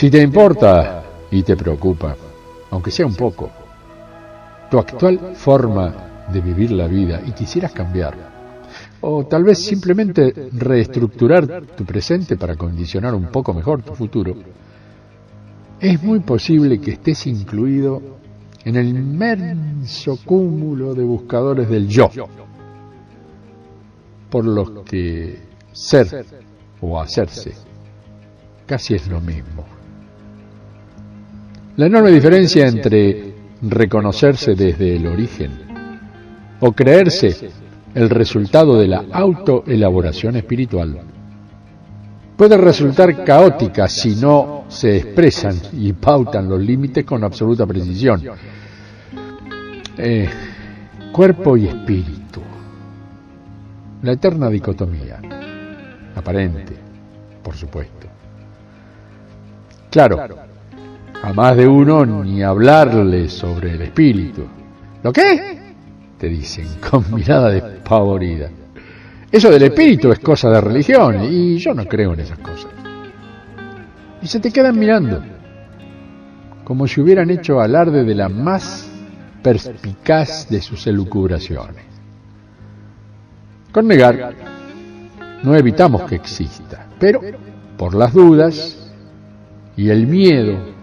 Si te importa y te preocupa, aunque sea un poco, tu actual forma de vivir la vida y quisieras cambiar, o tal vez simplemente reestructurar tu presente para condicionar un poco mejor tu futuro, es muy posible que estés incluido en el inmenso cúmulo de buscadores del yo, por los que ser o hacerse casi es lo mismo. La enorme diferencia entre reconocerse desde el origen o creerse el resultado de la autoelaboración espiritual puede resultar caótica si no se expresan y pautan los límites con absoluta precisión. Cuerpo y espíritu. La eterna dicotomía, aparente, por supuesto. Claro, a más de uno ni hablarle sobre el espíritu. ¿Lo qué? Te dicen con mirada despavorida. Eso del espíritu es cosa de religión y yo no creo en esas cosas. Y se te quedan mirando, como si hubieran hecho alarde de la más perspicaz de sus elucubraciones. Con negar, no evitamos que exista, pero por las dudas y el miedo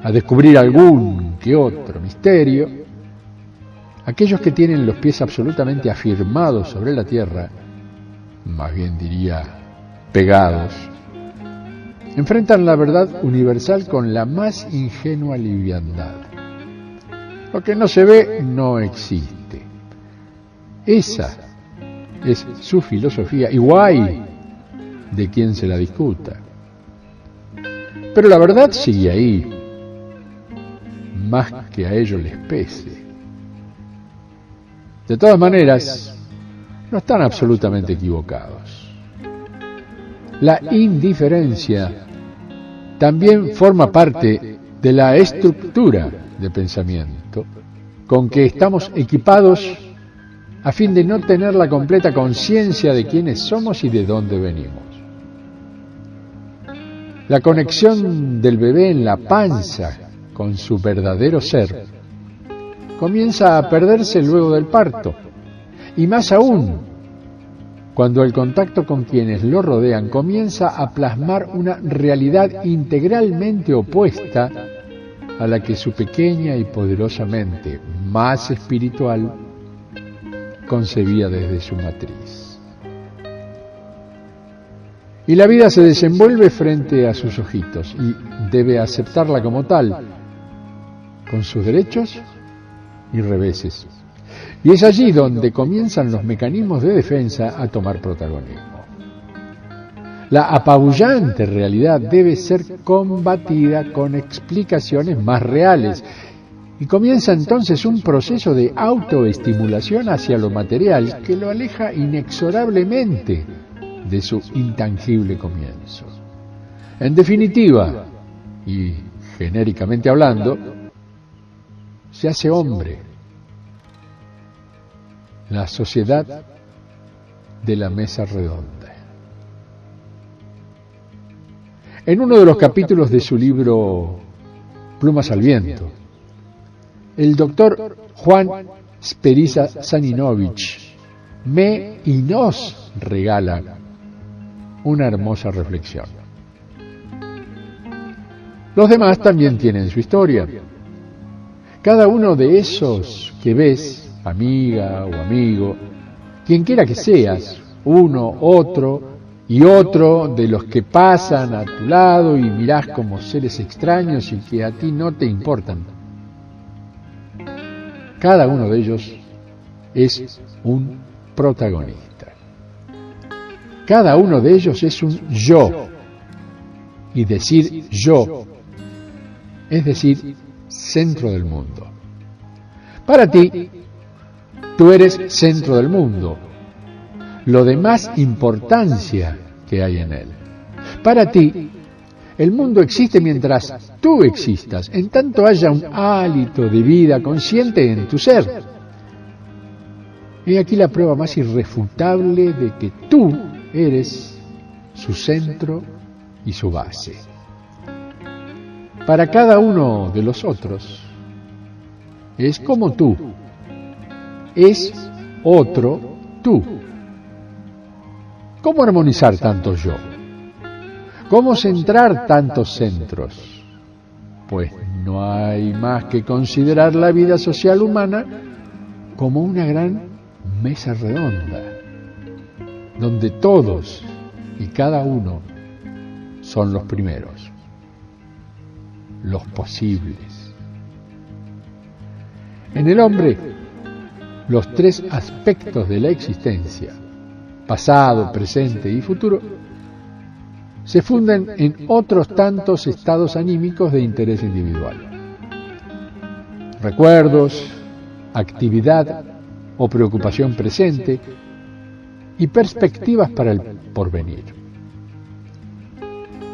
a descubrir algún que otro misterio, aquellos que tienen los pies absolutamente afirmados sobre la tierra, más bien diría pegados, enfrentan la verdad universal con la más ingenua liviandad. Lo que no se ve no existe. Esa es su filosofía, y guay de quien se la discuta. Pero la verdad sigue ahí, más que a ellos les pese. De todas maneras, no están absolutamente equivocados. La indiferencia también forma parte de la estructura de pensamiento con que estamos equipados a fin de no tener la completa conciencia de quiénes somos y de dónde venimos. La conexión del bebé en la panza con su verdadero ser comienza a perderse luego del parto, y más aún cuando el contacto con quienes lo rodean comienza a plasmar una realidad integralmente opuesta a la que su pequeña y poderosa mente, más espiritual, concebía desde su matriz. Y la vida se desenvuelve frente a sus ojitos y debe aceptarla como tal, con sus derechos y reveses. Y es allí donde comienzan los mecanismos de defensa a tomar protagonismo. La apabullante realidad debe ser combatida con explicaciones más reales, y comienza entonces un proceso de autoestimulación hacia lo material que lo aleja inexorablemente de su intangible comienzo. En definitiva, y genéricamente hablando, se hace hombre. La sociedad de la mesa redonda. En uno de los capítulos de su libro Plumas al viento, el doctor Juan Speriza Saninovich me y nos regala una hermosa reflexión. Los demás también tienen su historia. Cada uno de esos que ves, amiga o amigo, quien quiera que seas, uno, otro y otro de los que pasan a tu lado y mirás como seres extraños y que a ti no te importan. Cada uno de ellos es un protagonista. Cada uno de ellos es un yo. Y decir yo es decir centro del mundo. Para ti, tú eres centro del mundo, lo de más importancia que hay en él. Para ti, el mundo existe mientras tú existas, en tanto haya un hálito de vida consciente en tu ser. He aquí la prueba más irrefutable de que tú eres su centro y su base. para cada uno de los otros. Es como tú, es otro tú. ¿Cómo armonizar tanto yo? ¿Cómo centrar tantos centros? Pues no hay más que considerar la vida social humana como una gran mesa redonda, donde todos y cada uno son los primeros, los posibles. En el hombre, los tres aspectos de la existencia, pasado, presente y futuro, se funden en otros tantos estados anímicos de interés individual. Recuerdos, actividad o preocupación presente y perspectivas para el porvenir.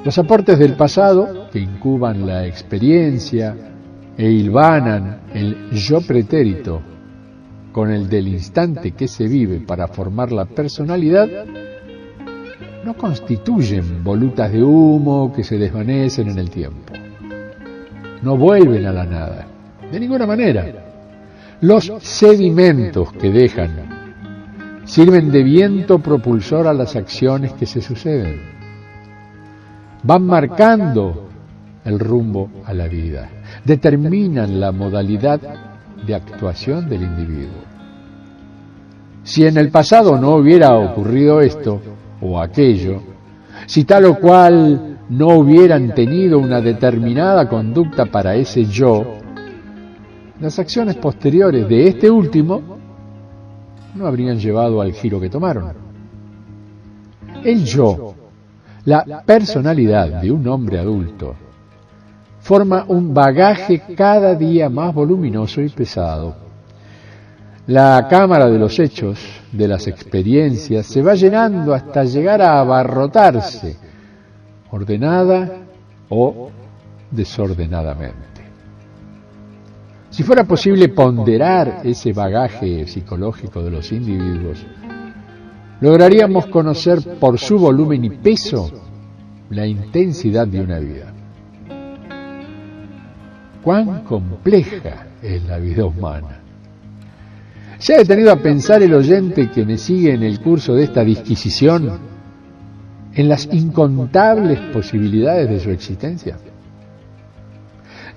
Los aportes del pasado, que incuban la experiencia e hilvanan el yo pretérito con el del instante que se vive para formar la personalidad, no constituyen volutas de humo que se desvanecen en el tiempo. No vuelven a la nada, de ninguna manera. Los sedimentos que dejan sirven de viento propulsor a las acciones que se suceden. Van marcando el rumbo a la vida, determinan la modalidad de actuación del individuo. Si en el pasado no hubiera ocurrido esto o aquello, si tal o cual no hubieran tenido una determinada conducta para ese yo, las acciones posteriores de este último no habrían llevado al giro que tomaron. El yo, la personalidad de un hombre adulto, forma un bagaje cada día más voluminoso y pesado. La cámara de los hechos, de las experiencias, se va llenando hasta llegar a abarrotarse, ordenada o desordenadamente. Si fuera posible ponderar ese bagaje psicológico de los individuos, lograríamos conocer por su volumen y peso la intensidad de una vida. ¿Cuán compleja es la vida humana? ¿Se ha detenido a pensar el oyente que me sigue en el curso de esta disquisición en las incontables posibilidades de su existencia?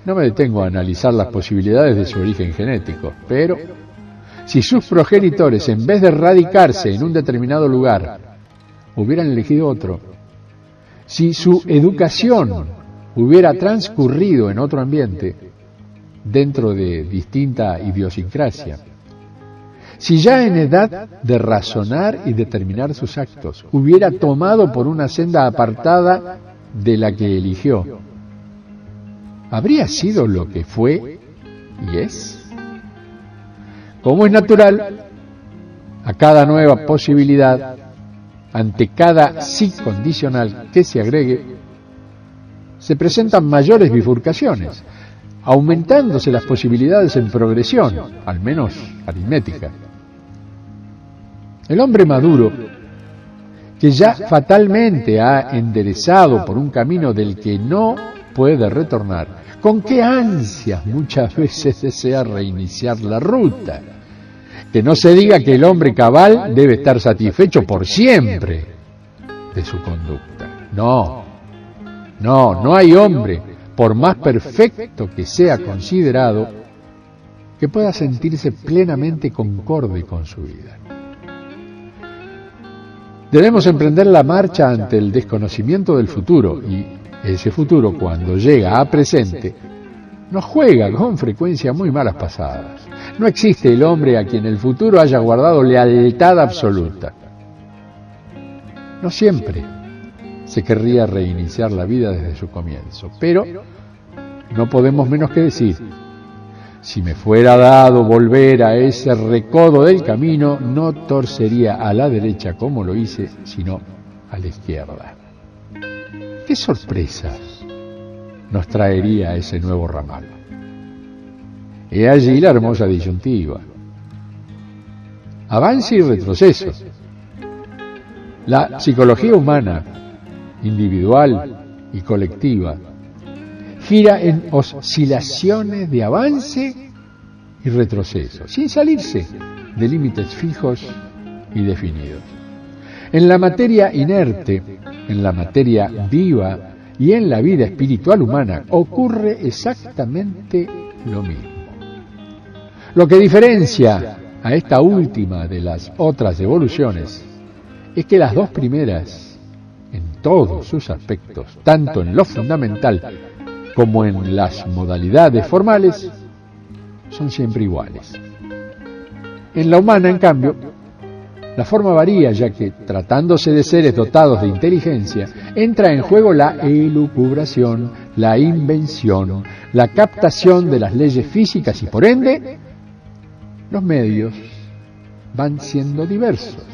No me detengo a analizar las posibilidades de su origen genético, pero si sus progenitores, en vez de radicarse en un determinado lugar, hubieran elegido otro, si su educación hubiera transcurrido en otro ambiente, dentro de distinta idiosincrasia, si ya en edad de razonar y determinar sus actos hubiera tomado por una senda apartada de la que eligió, ¿habría sido lo que fue y es? Como es natural, a cada nueva posibilidad, ante cada sí condicional que se agregue, se presentan mayores bifurcaciones, aumentándose las posibilidades en progresión, al menos aritmética. El hombre maduro, que ya fatalmente ha enderezado por un camino del que no puede retornar, con qué ansias muchas veces desea reiniciar la ruta. Que no se diga que el hombre cabal debe estar satisfecho por siempre de su conducta. No hay hombre, por más perfecto que sea considerado, que pueda sentirse plenamente concorde con su vida. Debemos emprender la marcha ante el desconocimiento del futuro y ese futuro, cuando llega a presente, nos juega con frecuencia muy malas pasadas. No existe el hombre a quien el futuro haya guardado lealtad absoluta. No siempre se querría reiniciar la vida desde su comienzo, pero no podemos menos que decir, si me fuera dado volver a ese recodo del camino, no torcería a la derecha como lo hice, sino a la izquierda. ¿Qué sorpresas nos traería ese nuevo ramal? He allí la hermosa disyuntiva. Avance y retroceso. La psicología humana, individual y colectiva, gira en oscilaciones de avance y retroceso, sin salirse de límites fijos y definidos. En la materia inerte, en la materia viva y en la vida espiritual humana ocurre exactamente lo mismo. Lo que diferencia a esta última de las otras evoluciones es que las dos primeras, en todos sus aspectos, tanto en lo fundamental como en las modalidades formales, son siempre iguales. En la humana, en cambio, la forma varía, ya que, tratándose de seres dotados de inteligencia, entra en juego la elucubración, la invención, la captación de las leyes físicas y, por ende, los medios van siendo diversos,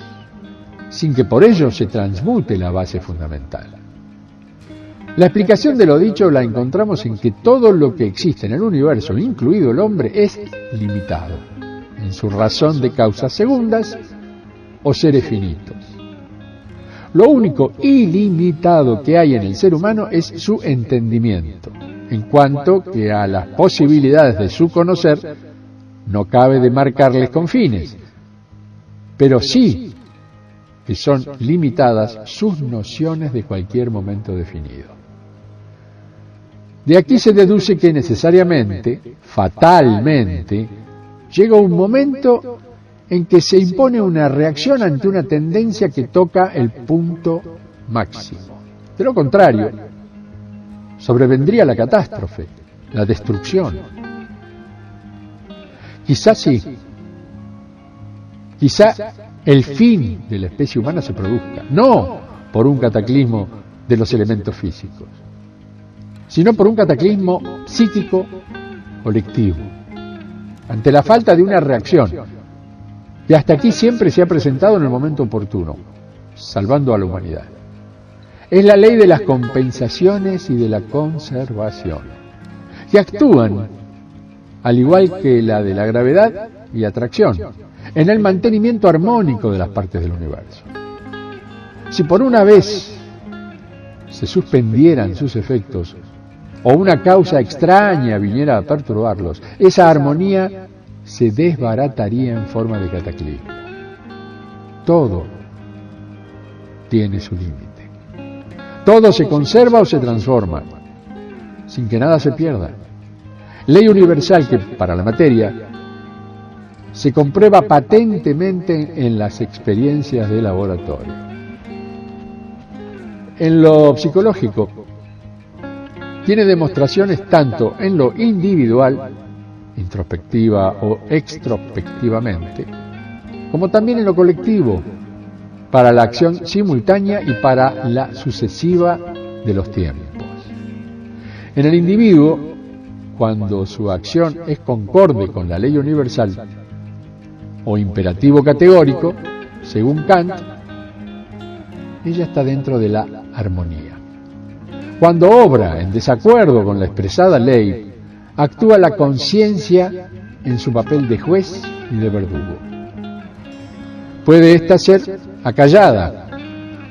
sin que por ello se transmute la base fundamental. La explicación de lo dicho la encontramos en que todo lo que existe en el universo, incluido el hombre, es limitado en su razón de causas segundas o seres finitos. Lo único ilimitado que hay en el ser humano es su entendimiento, en cuanto que a las posibilidades de su conocer no cabe demarcarles confines, pero sí que son limitadas sus nociones de cualquier momento definido. De aquí se deduce que necesariamente, fatalmente, llega un momento en que se impone una reacción ante una tendencia que toca el punto máximo. De lo contrario, sobrevendría la catástrofe, la destrucción. Quizás sí, quizá el fin de la especie humana se produzca, no por un cataclismo de los elementos físicos, sino por un cataclismo psíquico colectivo, ante la falta de una reacción, que hasta aquí siempre se ha presentado en el momento oportuno, salvando a la humanidad. Es la ley de las compensaciones y de la conservación, que actúan, al igual que la de la gravedad y atracción, en el mantenimiento armónico de las partes del universo. Si por una vez se suspendieran sus efectos, o una causa extraña viniera a perturbarlos, esa armonía se desbarataría en forma de cataclismo. Todo tiene su límite. Todo se conserva o se transforma, sin que nada se pierda. Ley universal que, para la materia, se comprueba patentemente en las experiencias de laboratorio. En lo psicológico, tiene demostraciones tanto en lo individual, introspectiva o extrospectivamente, como también en lo colectivo, para la acción simultánea y para la sucesiva de los tiempos. En el individuo, cuando su acción es concorde con la ley universal o imperativo categórico, según Kant, ella está dentro de la armonía. Cuando obra en desacuerdo con la expresada ley, actúa la conciencia en su papel de juez y de verdugo. Puede ésta ser acallada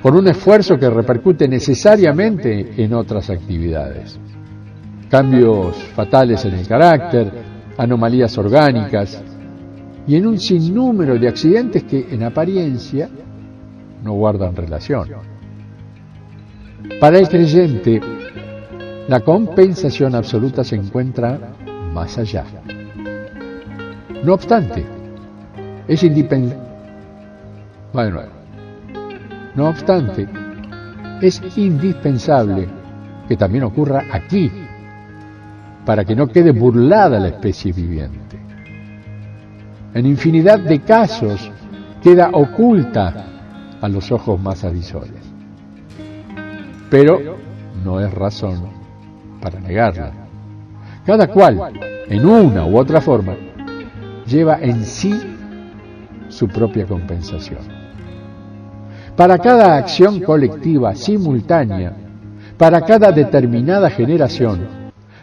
por un esfuerzo que repercute necesariamente en otras actividades. Cambios fatales en el carácter, anomalías orgánicas y en un sinnúmero de accidentes que en apariencia no guardan relación. Para el creyente, la compensación absoluta se encuentra más allá. No obstante, es indispensable que también ocurra aquí, para que no quede burlada la especie viviente. En infinidad de casos queda oculta a los ojos más avisores. Pero no es razón para negarla. Cada cual, en una u otra forma, lleva en sí su propia compensación. Para cada acción colectiva simultánea, para cada determinada generación,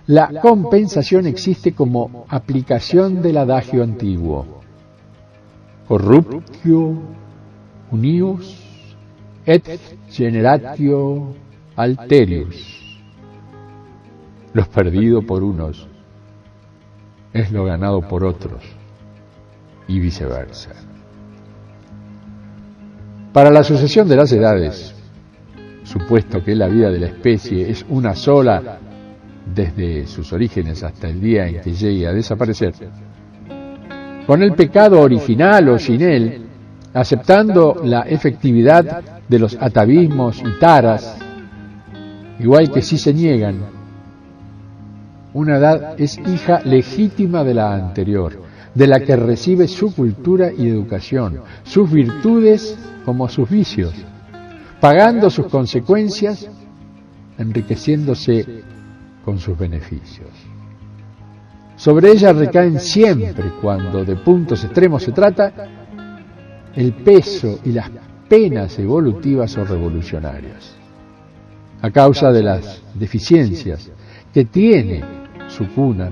la compensación existe como aplicación del adagio antiguo: corruptio unius et generatio alterius. lo perdido por unos es lo ganado por otros, y viceversa. Para la sucesión de las edades, supuesto que la vida de la especie es una sola desde sus orígenes hasta el día en que llegue a desaparecer, con el pecado original o sin él, aceptando la efectividad de los atavismos y taras, igual que si se niegan, una edad es hija legítima de la anterior, de la que recibe su cultura y educación, sus virtudes como sus vicios, pagando sus consecuencias, enriqueciéndose con sus beneficios. Sobre ella recaen siempre, cuando de puntos extremos se trata, el peso y las penas evolutivas o revolucionarias, a causa de las deficiencias que tiene su cuna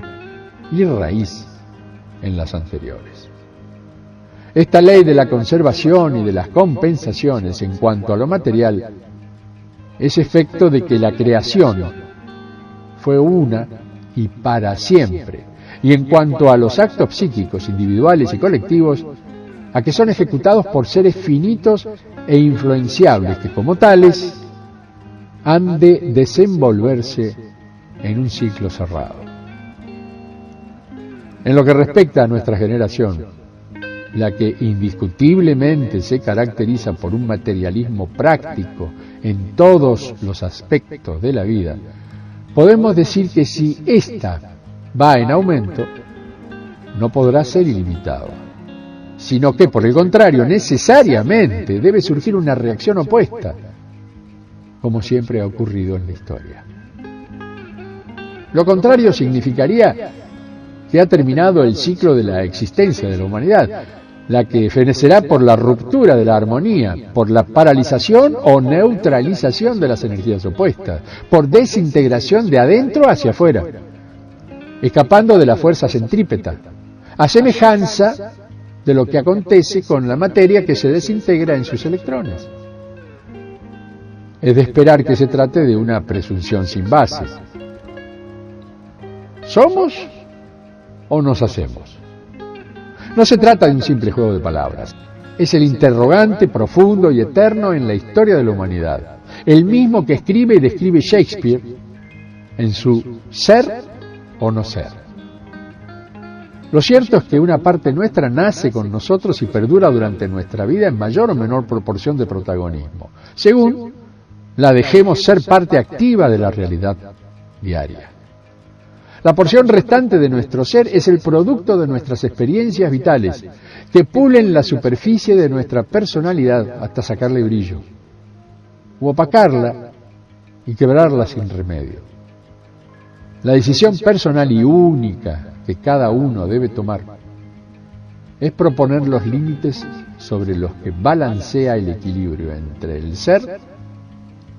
y raíz en las anteriores. Esta ley de la conservación y de las compensaciones en cuanto a lo material es efecto de que la creación fue una y para siempre, y en cuanto a los actos psíquicos individuales y colectivos, a que son ejecutados por seres finitos e influenciables que como tales han de desenvolverse en un ciclo cerrado. En lo que respecta a nuestra generación, la que indiscutiblemente se caracteriza por un materialismo práctico en todos los aspectos de la vida, podemos decir que si ésta va en aumento, no podrá ser ilimitado, sino que, por el contrario, necesariamente debe surgir una reacción opuesta, como siempre ha ocurrido en la historia. Lo contrario significaría que ha terminado el ciclo de la existencia de la humanidad, la que fenecerá por la ruptura de la armonía, por la paralización o neutralización de las energías opuestas, por desintegración de adentro hacia afuera, escapando de la fuerza centrípeta, a semejanza de lo que acontece con la materia que se desintegra en sus electrones. Es de esperar que se trate de una presunción sin base. ¿Somos o nos hacemos? No se trata de un simple juego de palabras. Es el interrogante profundo y eterno en la historia de la humanidad, el mismo que escribe y describe Shakespeare en su Ser o no ser. Lo cierto es que una parte nuestra nace con nosotros y perdura durante nuestra vida en mayor o menor proporción de protagonismo, según la dejemos ser parte activa de la realidad diaria. La porción restante de nuestro ser es el producto de nuestras experiencias vitales, que pulen la superficie de nuestra personalidad hasta sacarle brillo, o opacarla y quebrarla sin remedio. La decisión personal y única que cada uno debe tomar es proponer los límites sobre los que balancea el equilibrio entre el ser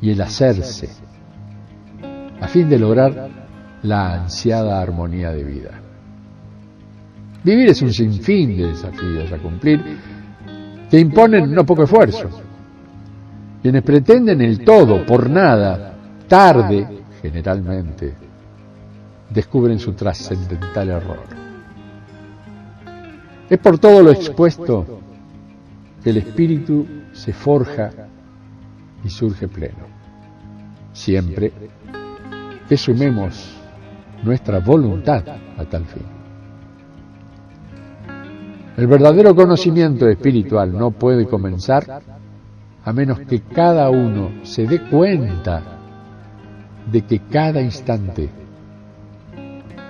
y el hacerse, a fin de lograr la ansiada armonía de vida. Vivir es un sinfín de desafíos a cumplir que imponen no poco esfuerzo. Quienes pretenden el todo por nada, tarde, generalmente, descubren su trascendental error. Es por todo lo expuesto que el espíritu se forja y surge pleno, siempre que sumemos nuestra voluntad a tal fin. El verdadero conocimiento espiritual no puede comenzar a menos que cada uno se dé cuenta de que cada instante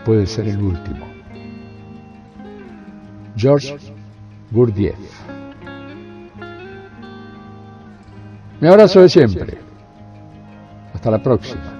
puede ser el último. Georges Gurdjieff. Mi abrazo de siempre. Hasta la próxima.